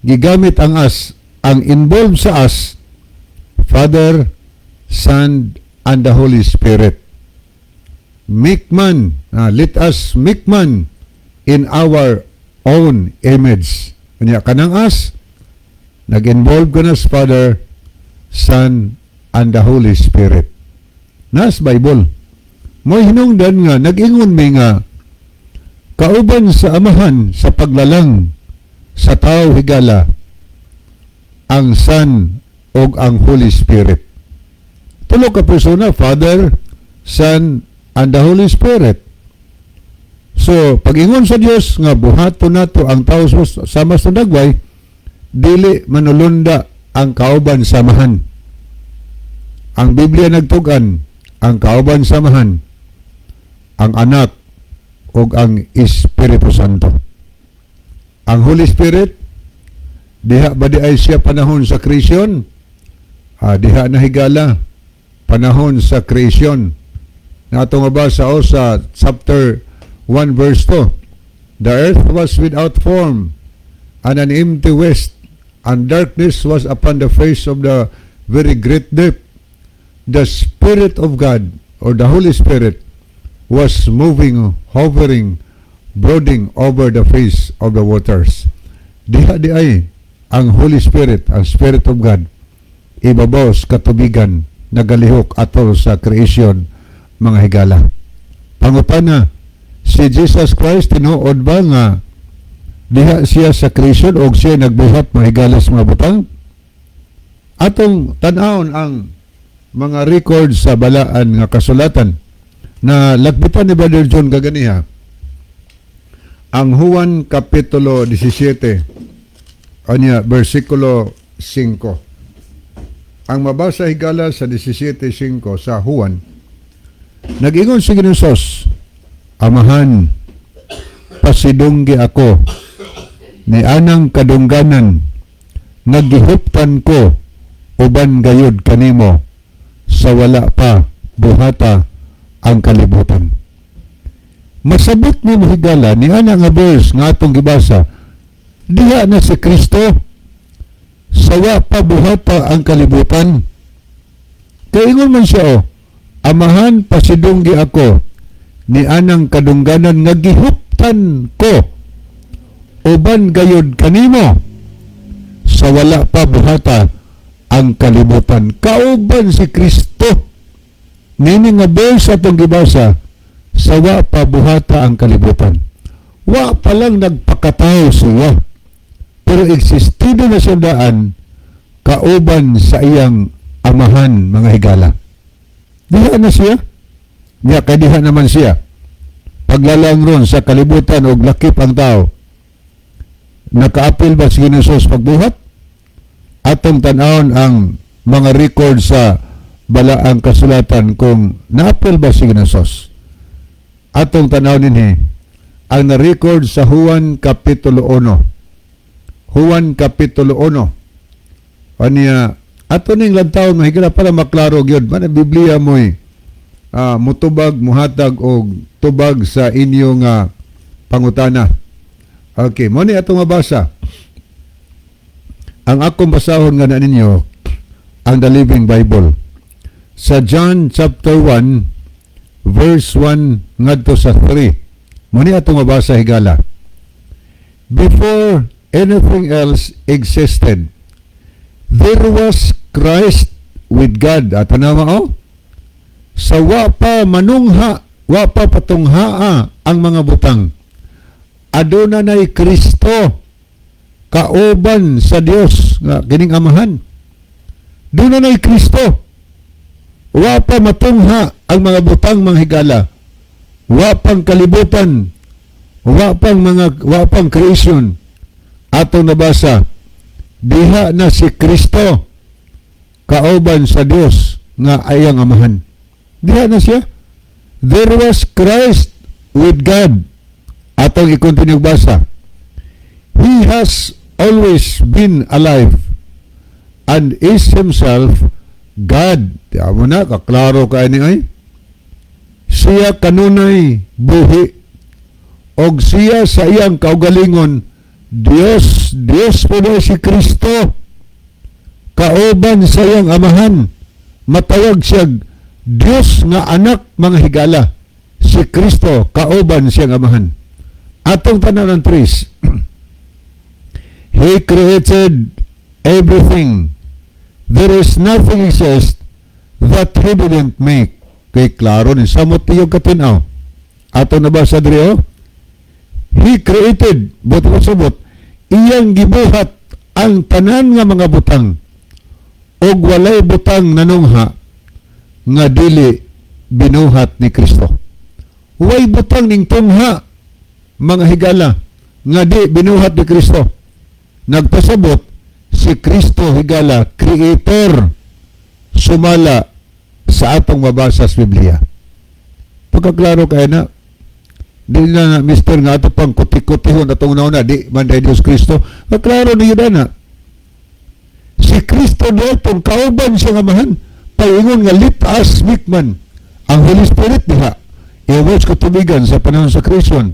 Speaker 2: Gigamit ang as. Ang involved sa as, Father, Son, and the Holy Spirit. Make man, let us make man in our own image. Kanya kanang as, nag-involve ka na sa Father, Son, and the Holy Spirit. Nas Bible. Mo hinungdan nga, nag-ingon may nga, kauban sa amahan sa paglalang sa tao higala, ang Son o ang Holy Spirit. Tulo ka persona, Father, Son, and the Holy Spirit. So, pag-ingon sa Dios nga buhato nato ang tao sama sa dagway, dili manulunda ang kauban samahan. Ang Biblia nagtugan ang kauban samahan, ang anak o ang Espiritu Santo. Ang Holy Spirit, diha ba di ay siya panahon sa kreasyon? Diha na higala panahon sa kreasyon. Nato nga ba sa chapter 1 verse 2, the earth was without form and an empty waste, and darkness was upon the face of the very great deep. The Spirit of God, or the Holy Spirit, was moving, hovering, brooding over the face of the waters. Diha di ay ang Holy Spirit, ang Spirit of God, ibabaw sa katubigan, nagalihok atol sa creation, mga higala. Pangutana, si Jesus Christ tinuod ba nga diha siya sa creation o siya nagbuhat mga higala sa mga butang? Atong tanawon ang mga record sa balaan nga kasulatan na lagbitan ni Brother John kaganiha. Ang Juan Kapitulo 17 anya versikulo 5. Ang mabasa higala sa 17:5 sa Juan, nag-ingon si Ginsos, Amahan, pasidunggi ako, ni anang kadungganan, naggihuptan ko, uban gayud kanimo, sa wala pa, buhata, ang kalibutan. Masabot ni mahigala, ni anang nga verse, nga atong gibasa, diha na si Kristo, sa wala pa, buhata, ang kalibutan. Kaingon man siya, Amahan, pasidunggi ako, ni anang kadungganan nga gihuptan ko, uban gayud kanimo, sa wala pa buhata ang kalibutan. Kauban si Kristo. Nini nga verse atong gibasa, sa wala pa buhata ang kalibutan. Wa pa lang nagpakatao siya, pero existido na siya daan, kauban sa iyang amahan, mga higala. Diha na siya. Diha kadiha naman siya. Paglalang ron sa kalibutan o lakip ang tao. Nakaapil ba si Ginsos pagbuhat? Atong tanawon ang mga record sa balaang kasulatan kung naapil ba si Ginsos. Atong tanawon ninhi ang na-record sa Juan Kapitulo 1. Juan Kapitulo 1. Aniya, ato ning lantaw mahigala para maklaro gyud man ang Biblia moy mutubag muhatag og tubag sa inyong pangutana. Okay, mo ni ato mabasa. Ang akong basahon nga na ninyo ang The Living Bible. Sa John chapter 1 verse 1 ngadto sa 3. Mo ni ato mabasa higala. Before anything else existed, there was Christ with God. At tanawa sa wa pa manungha, wa pa patunghaa ang mga butang. Aduna nay Kristo kauban sa Dios nga kining amahan. Duna nay Kristo. Wa pa matungha ang mga butang, mga higala. Wa pang kalibutan. Wa pang creation. Atong nabasa, diha na si Kristo kauban sa Dios nga ayang amahan. Diha na siya. There was Christ with God. Atong i-continue basa. He has always been alive and is himself God. Amo na, kaklaro ka ni ay. Siya kanunay buhi. Og siya sa iyang kaugalingon, Dios po na si Kristo. kauban sa iyang amahan. Matawag siya Dios nga anak mga higala. Si Kristo kauban siyang amahan. Atong tanaw ng 3. He created everything. There is nothing exist that He didn't make. Kay klaro ni samot tiyog katinaw. Atong nabasa diri He created, sabot, iyang gibuhat ang tanan nga mga butang og walay butang nanungha nga dili binuhat ni Kristo. Way butang ning tungha mga higala nga di binuhat ni Kristo. Nagpasabot si Kristo higala creator sumala sa atong mabasa sa Biblia. Pagkaklaro kay na di na mister nga ato pang kuti-kutihon atong una di man day Dios Kristo. Klaro na yun na. Si Kristo doon kauban siya amahan. Paingon nga let us make man. Ang Holy Spirit diha. I-watch katubigan sa panahon sa Krisyon.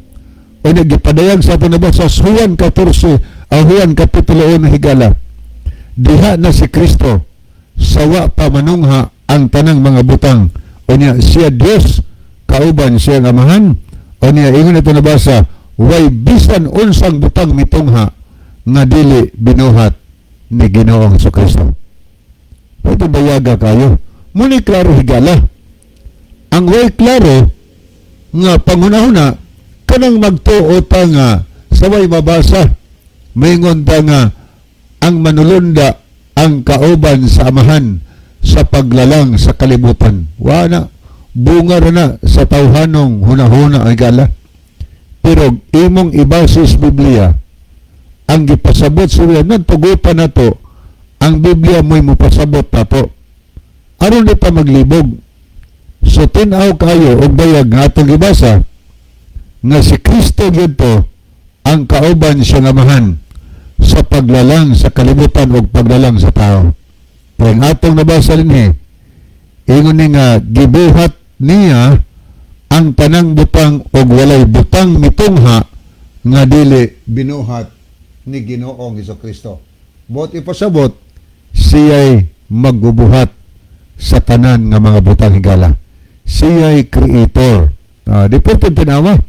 Speaker 2: O nagipadayag sa ato nabasa sa Juan 14, Juan Kapitulo 1 higala. Diha na si Kristo sawa pa manungha ang tanang mga butang. O niya siya Dios kauban siya amahan. O niya, ingon ito nabasa, way bisan unsang butang mitungha nga dili binuhat ni Ginoong Jesucristo. Ito bayaga kayo. Muni klaro higala. Ang way klaro nga pangunahuna kanang magtuo ta nga sa way mabasa maingon ta nga ang manulunda ang kauban sa amahan sa paglalang sa kalibutan. Wala bunga na sa tawhanong hunahuna ay gala. Pero imong ibasis Biblia ang gipasabot sa Biblia nan tugutan nato ang Biblia mo'y mupasabot nato aron di pa maglibog. So tinaw kayo og bayag nga atong gibasa nga si Kristo gyud ang kauban siya ngamahan sa paglalang sa kalibutan o paglalang sa tao. Kaya ang atong nabasa dinhi ingon ni nga gibuhat niya ang tanang butang og walay butang mitungha nga dili binuhat ni Ginoong Jesucristo. Bot ipasabot siya'y magbubuhat sa tanan nga mga butang higala. Siya'y creator. Di po itong tinawa.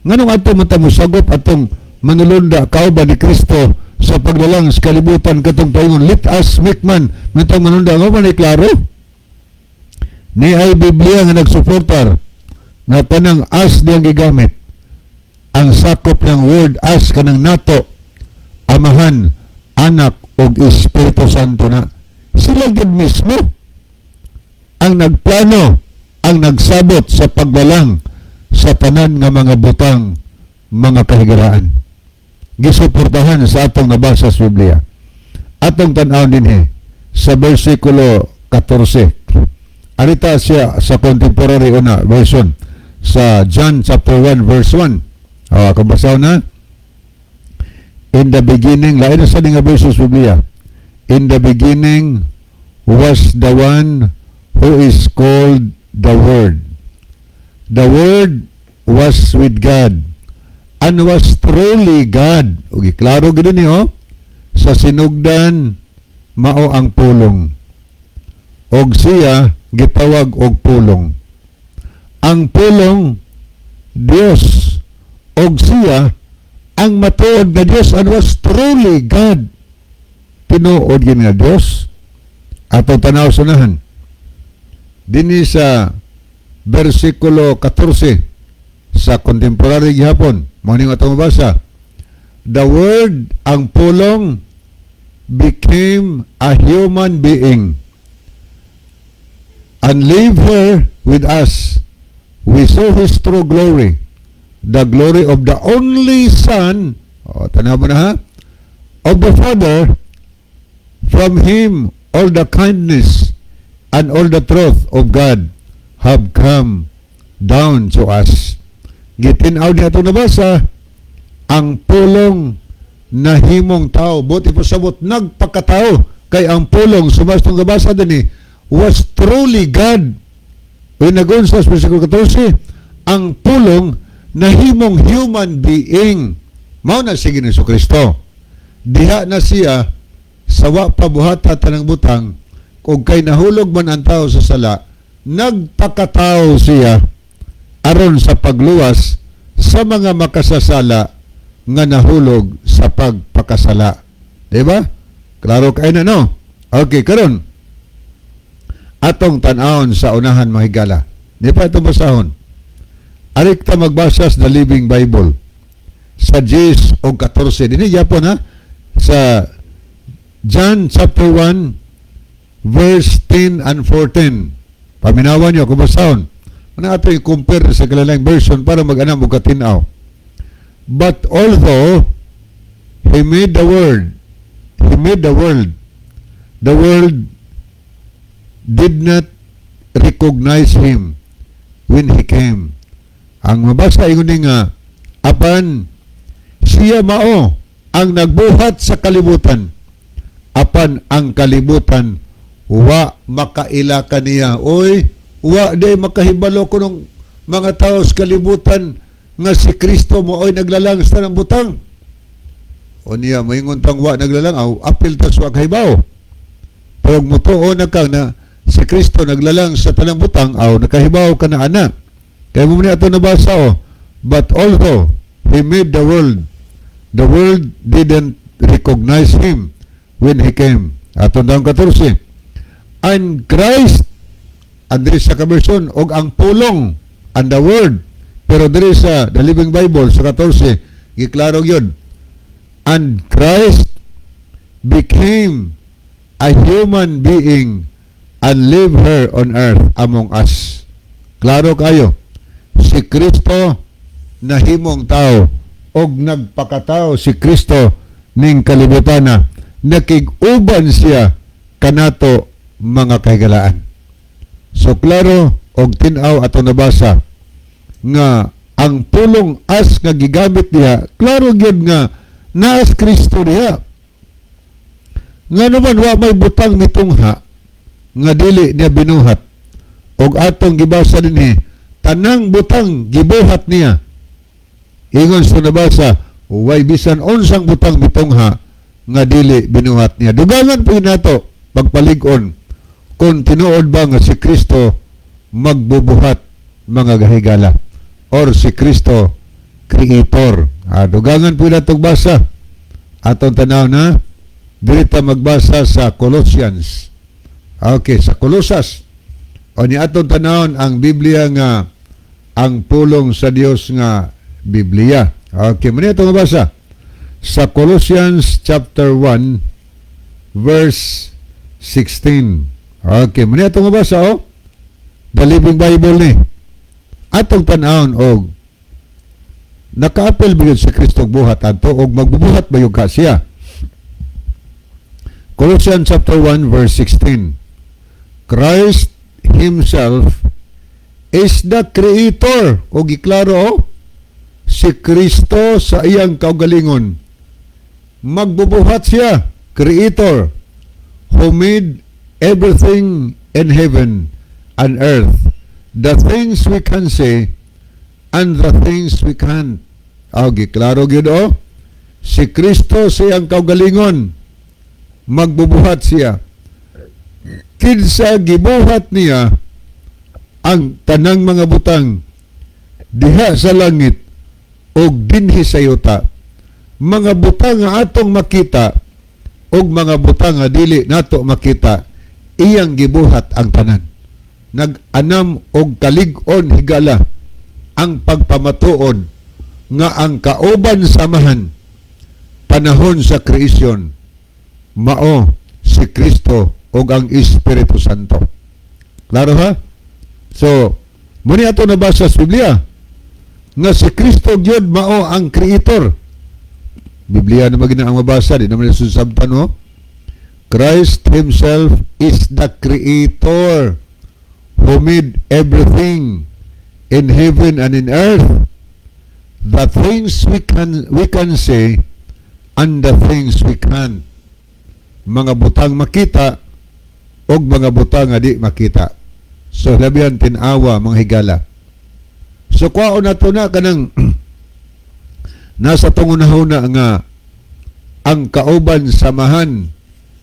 Speaker 2: Nganong ato matamusagop atong manulunda kauban ni Kristo sa paglalang sa kalibutan katong paingon let us make man mitong manulunda nga man klaro. Ni ay Biblia nga nagsuportar na tanang as diyang gigamit ang sakop ng word as kanang nato amahan, anak og Espiritu Santo na sila gid mismo ang nagplano ang nagsabot sa pagbalang sa tanan nga mga butang mga kahigaraan gisuportahan sa atong nabasa sa Biblia. Atong tan-aw dinhi sa bersikulo 14. Arita siya sa contemporary una version sa John chapter 1 verse 1. Kabasaw na. In the beginning, lain na sa nga verses Biblia. In the beginning was the one who is called the Word. The Word was with God and was truly God. Okay, klaro gid niyo sa sinugdan mao ang pulong. Og siya gitawag og pulong. Ang pulong Dios og siya ang matuod na Dios and was truly God. Tinuod yun nga Dios. Atong tanaw sunahan. Dini sa versikulo 14 sa contemporary gihapon. Mao atong mabasa. The Word, ang pulong, became a human being and live here with us. We saw His true glory, the glory of the only Son, tanaw mo na ha, of the Father. From Him all the kindness and all the truth of God have come down to us. Gitinaw niya itong nabasa, ang pulong na himong tao. Buti pasabot, nagpakatao. Kay ang pulong, sumastong nabasa din was truly God. When nagon sa versikulo 14, ang pulong na himong human being. Mao na si Jesucristo. Diha na siya sa wa pabuhata tanang butang, kung kay nahulog man ang tao sa sala, nagpakatao siya aron sa pagluwas sa mga makasasala nga nahulog sa pagpakasala. Diba? Klaro kayo na, no? Okay, karon atong tan-awon sa unahan mga higala. Di pa itong basahon. Arik ta magbasa sa Living Bible sa 10 o 14. Dini Japon, ha? Sa John chapter 1 verse 10 and 14. Paminawan nyo kung basahon. Ano ato i-compare sa kalalang version para mag-anam o katinaw. But although He made the world, the world did not recognize Him when He came. Ang mabasa ingon nga, apan siya mao ang nagbuhat sa kalibutan, apan ang kalibutan wa makaila kaniya. Oy, wa day makahibalo ko ng mga tao sa kalibutan nga si Kristo mo oy naglalang sa tanang butang. O niya, maingon tang wa naglalang, apil ta sa kahibaw. Pero mutuo na kang na si Kristo naglalang sa tanang butang, nakahibaw ka na ana. Kaya mo niya ito nabasa, but although He made the world didn't recognize Him when He came. Ato daw 14. And Christ, and there is a conversion, og ang pulong, and the word, pero there is a, the Living Bible, sa 14, giklaro yun. And Christ became a human being and lived here on earth among us. Klaro kayo, si Kristo nahimong tao og nagpakatao si Kristo ning kalibutan na nakig-uban siya kanato mga kahigalaan. So klaro og tin-aw ato nabasa nga ang pulong as nga gigamit niya, klaro gyud nga naas Kristo niya. Nga naman wa may butang mitungha nga dili niya binuhat. Og atong gibasa dinhi, tanang butang gibuhat niya. Ingon sa nabasa, way bisan unsang butang mitungha nga dili binuhat niya. Dugangan po nato pagpalig-on kung tinuod ba nga si Kristo magbubuhat mga gahigala or si Kristo Creator. Dugangan po nato basa. Atong tanaw na dirita magbasa sa Colossians. Okay, sa Colosas. O ni atong tanawon ang Biblia nga ang pulong sa Dios nga Biblia. Okay, muna itong mabasa. Sa Colossians chapter 1 verse 16. Okay, muna itong mabasa, The Living Bible ni. Atong tanawon og nakaapil ba yun si Kristo buhat ato og magbubuhat ba yung siya? Colossians chapter 1 verse 16. Christ Himself is the Creator. O giklaro, si Kristo sa iyang kaugalingon magbubuhat siya, Creator, who made everything in heaven and earth, the things we can say and the things we can't. Giklaro gyud si Kristo sa iyang kaugalingon magbubuhat siya. Kinsa gibuhat niya ang tanang mga butang diha sa langit og dinhi sa yuta, mga butang nga atong makita og mga butang nga dili nato makita, iyang gibuhat ang tanan. Nag-anam og kalig-on higala ang pagpamatuod nga ang kauban samahan panahon sa kreasyon mao si Kristo o ang Espiritu Santo. Klaro ha? So, muni ato nabasa sa Biblia nga si Kristo gyud mao ang Creator. Biblia na magina ang mabasa, di naman susabtan mo. Christ Himself is the Creator who made everything in heaven and in earth. The things we can say and the things we can't. Mga butang makita og mga butang nga di makita. So labihan tinawa mga higala. So kwaon nato na kanang nasa tungunahuna nga ang kauban samahan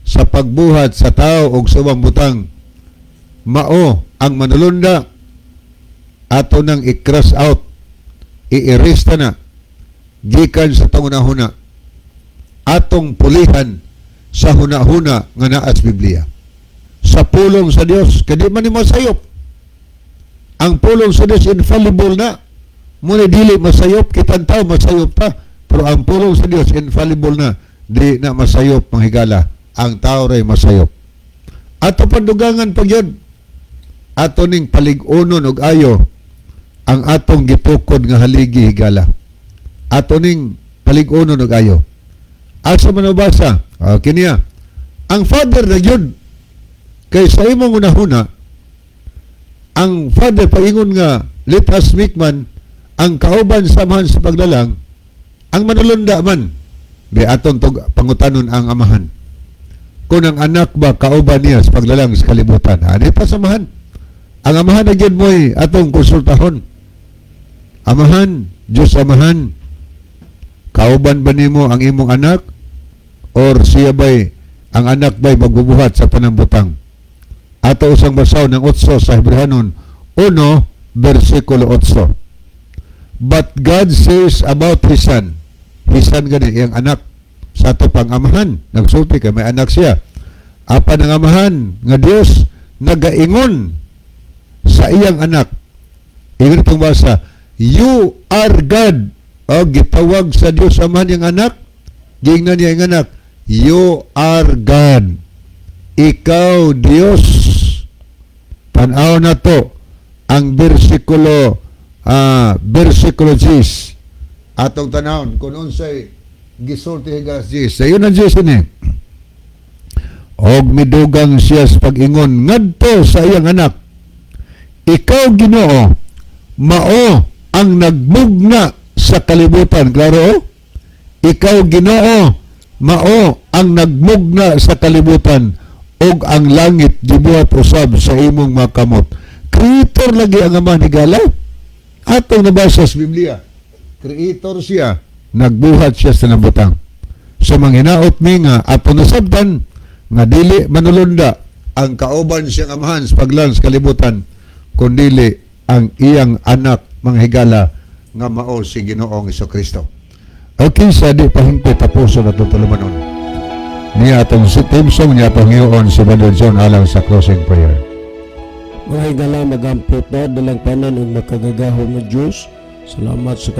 Speaker 2: sa pagbuhat sa tao og subang butang. Mao ang manulunda ato nang i-cross out, i-erase na gikan sa tungunahuna, atong pulihan sa hunahuna nga naa sa Biblia. Sa pulong sa Dios, kadi man ni masayop. Ang pulong sa Dios infallible na. Muna dili masayop, kitang tao masayop ta. Pero ang pulong sa Dios infallible na. Di na masayop manghigala. Ang tao ray masayop. Ato pandugangan pag yun. Ato ning palig-unon og ayo ang atong gitukod nga haligi higala. Ato ning palig-unon og ayo. Asa man nabasa? Kiniya. Ang Father na yun. Kay sa imong unahuna, ang Father paingon nga, let us make man, ang kauban samahan sa paglalang, ang manulunda man. Di aton pangutanon ang amahan. Kung ang anak ba kauban niya sa paglalang sa kalibutan, di pa samahan. Ang amahan na yun mo'y atong konsultahon. Amahan, Diyos amahan, kauban ba nimo ang imong anak? Or siya ba'y, ang anak ba'y magbubuhat sa panambutang? Ato usang basaw ng 8 sa Hebrehanon 1, versikulo 8. But God says about His Son gani, iyang anak, sa ato pang amahan, nagsulti kay may anak siya. Apa ng amahan, nga Diyos, nagaingon sa iyang anak. Ingon itong basa, you are God. Gitawag sa Diyos amahan yung anak, gingnan niya yung anak, you are God. Ikaw, Diyos. Tanaw na to ang versikulo 10. Atong tanawon kung unsay gisulti higas 10. Sayo na 10 ni. Og midugang siya sa pag-ingon ngadto sa iyang anak. Ikaw, Ginoo, mao ang nagmugna sa kalibutan. Klaro? Ikaw, Ginoo, mao ang nagmugna sa kalibutan. Og ang langit gibuhat usab sa imong mga kamot. Creator lagi ang ama ni Gala. Atong nabasa sa Biblia. Creator siya. Nagbuhat siya sa nabutang. So manghinaot mi nga atong nasabtan nga dili manulunda ang kauban siyang amahan sa paglan sa kalibutan kundili ang iyang anak manghigala nga mao si Ginoong Hesukristo. Okay, sa di pahingpit tapuso na itong tulumanon. Niya atong si team song niya atong hiyoon si Brother John alang sa closing prayer.
Speaker 3: Mga higala, magampot na dalang tanan ug makagagahom ng Diyos. Salamat sa